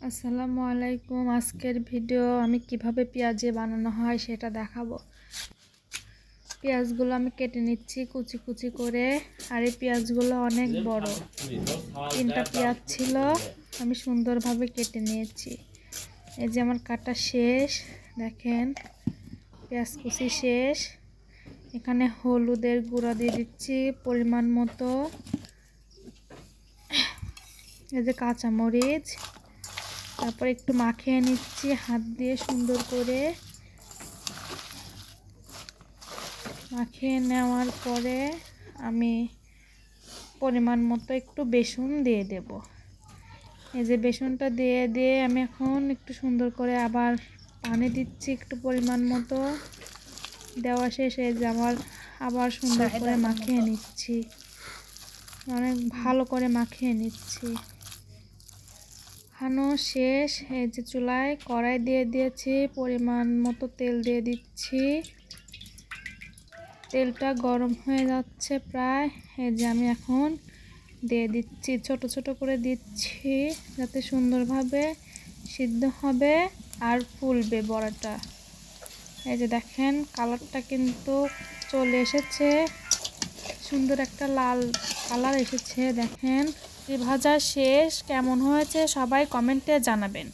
আসসালামু আলাইকুম। আজকের ভিডিও আমি কিভাবে পেঁয়াজি বানানো হয় সেটা দেখাবো। পেঁয়াজগুলো আমি কেটে নিচ্ছি কুচি কুচি করে। আর এই পেঁয়াজগুলো অনেক বড়, 3টা পেঁয়াজ ছিল, আমি সুন্দরভাবে কেটে নিয়েছি। এই যে আমার কাটা শেষ, দেখেন পেঁয়াজ কুচি শেষ। এখানে হলুদের গুঁড়া দিয়ে দিচ্ছি পরিমাণ মতো। এই যে কাঁচামরিচ, তারপর একটু মাখিয়ে নিচ্ছি হাত দিয়ে সুন্দর করে। মাখিয়ে নেওয়ার পরে আমি পরিমাণ মতো একটু বেসন দিয়ে দেব। এই যে বেসনটা দিয়ে আমি এখন একটু সুন্দর করে আবার পানি দিচ্ছি একটু পরিমাণ মতো। দেওয়া শেষ। এই যে আবার সুন্দর করে মাখিয়ে নিচ্ছি, অনেক ভালো করে মাখিয়ে নিচ্ছি। খানো শেষ। এই যে চুলায় কড়াই দিয়ে দিয়েছি, পরিমাণ মতো তেল দিয়ে দিচ্ছি। তেলটা গরম হয়ে যাচ্ছে প্রায়। এই যে আমি এখন দিয়ে দিচ্ছি, ছোট ছোট করে দিচ্ছি যাতে সুন্দরভাবে সিদ্ধ হবে আর ফুলবে বড়াটা। এই যে দেখেন কালারটা কিন্তু চলে এসেছে, সুন্দর একটা লাল কালার এসেছে। দেখেন ভাজা শেষ, কেমন হয়েছে সবাই কমেন্টে জানাবেন।